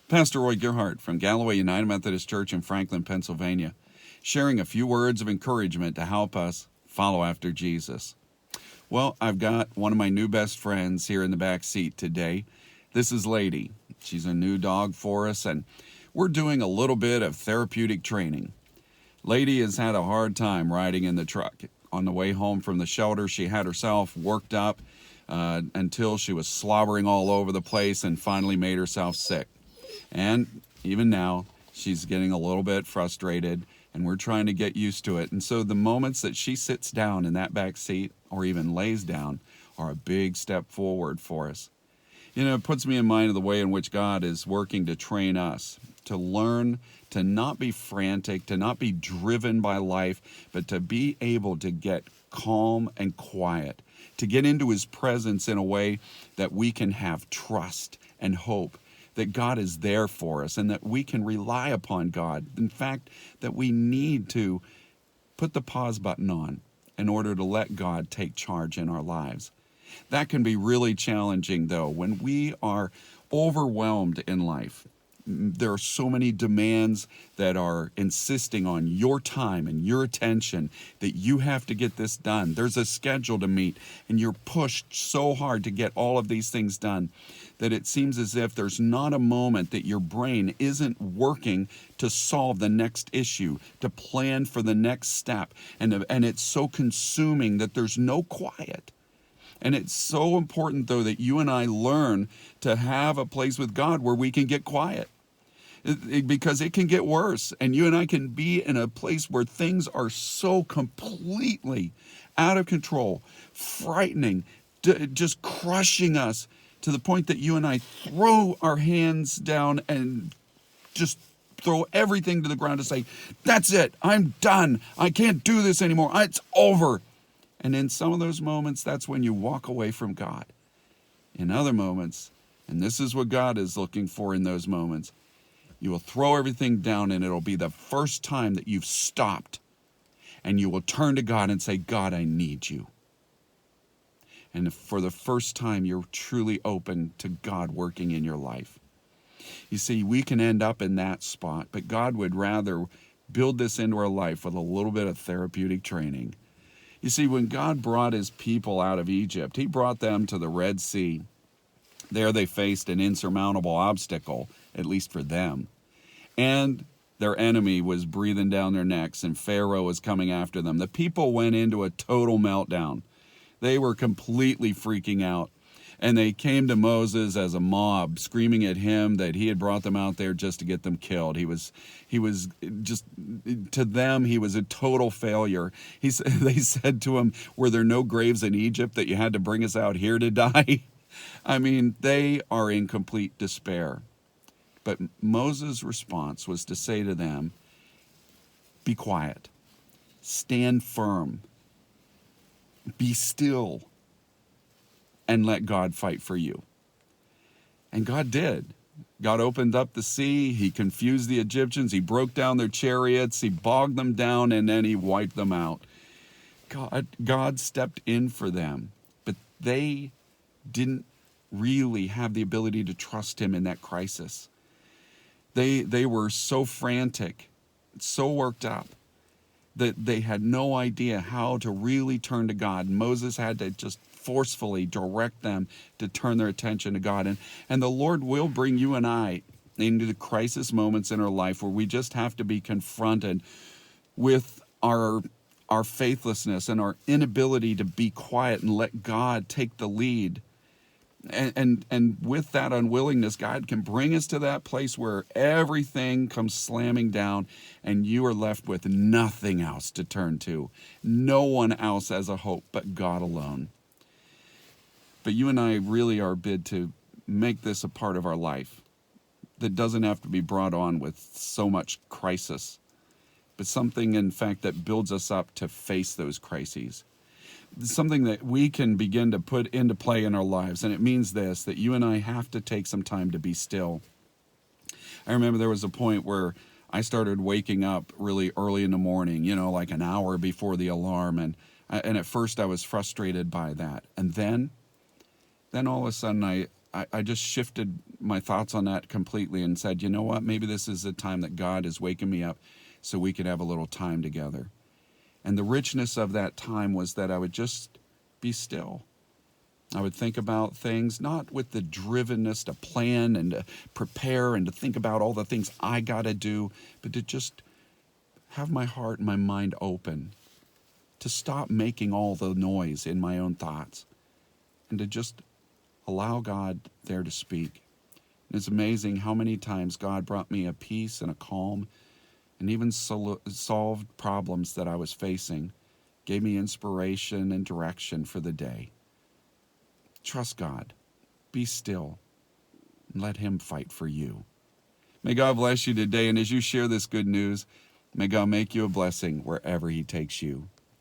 Pastor Roy Gerhart from Galloway United Methodist Church in Franklin, Pennsylvania, sharing a few words of encouragement to help us follow after Jesus. Well, I've got one of my new best friends here in the back seat today. This is Lady. She's a new dog for us, and we're doing a little bit of therapeutic training. Lady has had a hard time riding in the truck. On the way home from the shelter, she had herself worked up until she was slobbering all over the place and finally made herself sick. And even now, she's getting a little bit frustrated, and we're trying to get used to it. And so the moments that she sits down in that back seat or even lays down are a big step forward for us. You know, it puts me in mind of the way in which God is working to train us, to learn to not be frantic, to not be driven by life, but to be able to get calm and quiet, to get into His presence in a way that we can have trust and hope that God is there for us and that we can rely upon God. In fact, that we need to put the pause button on in order to let God take charge in our lives. That can be really challenging, though, when we are overwhelmed in life. There are so many demands that are insisting on your time and your attention that you have to get this done. There's a schedule to meet, and you're pushed so hard to get all of these things done that it seems as if there's not a moment that your brain isn't working to solve the next issue, to plan for the next step. And it's so consuming that there's no quiet. And it's so important, though, that you and I learn to have a place with God where we can get quiet. Because it can get worse, and you and I can be in a place where things are so completely out of control, frightening, just crushing us to the point that you and I throw our hands down and just throw everything to the ground to say, that's it, I'm done, I can't do this anymore, it's over. And in some of those moments, that's when you walk away from God. In other moments, and this is what God is looking for in those moments, you will throw everything down, and it'll be the first time that you've stopped, and you will turn to God and say, God, I need you. And for the first time, you're truly open to God working in your life. You see, we can end up in that spot, but God would rather build this into our life with a little bit of therapeutic training. You see, when God brought His people out of Egypt, He brought them to the Red Sea. There they faced an insurmountable obstacle, at least for them. And their enemy was breathing down their necks, and Pharaoh was coming after them. The people went into a total meltdown. They were completely freaking out. And they came to Moses as a mob, screaming at him that he had brought them out there just to get them killed. He was just, to them, he was a total failure. They said to him, were there no graves in Egypt that you had to bring us out here to die? I mean, they are in complete despair. But Moses' response was to say to them, be quiet, stand firm, be still, and let God fight for you. And God did. God opened up the sea. He confused the Egyptians. He broke down their chariots. He bogged them down, and then He wiped them out. God stepped in for them, but they didn't really have the ability to trust Him in that crisis. They were so frantic, so worked up, that they had no idea how to really turn to God. Moses had to just forcefully direct them to turn their attention to God. And the Lord will bring you and I into the crisis moments in our life where we just have to be confronted with our faithlessness and our inability to be quiet and let God take the lead. And with that unwillingness, God can bring us to that place where everything comes slamming down and you are left with nothing else to turn to. No one else as a hope but God alone. But you and I really are bid to make this a part of our life that doesn't have to be brought on with so much crisis, but something, in fact, that builds us up to face those crises. Something that we can begin to put into play in our lives. And it means this, that you and I have to take some time to be still. I remember there was a point where I started waking up really early in the morning, like an hour before the alarm. And at first I was frustrated by that. And then all of a sudden I just shifted my thoughts on that completely and said, you know what, maybe this is the time that God is waking me up so we could have a little time together. And the richness of that time was that I would just be still. I would think about things, not with the drivenness to plan and to prepare and to think about all the things I got to do, but to just have my heart and my mind open, to stop making all the noise in my own thoughts, and to just allow God there to speak. And it's amazing how many times God brought me a peace and a calm, and even solved problems that I was facing, gave me inspiration and direction for the day. Trust God. Be still. And let Him fight for you. May God bless you today. And as you share this good news, may God make you a blessing wherever He takes you.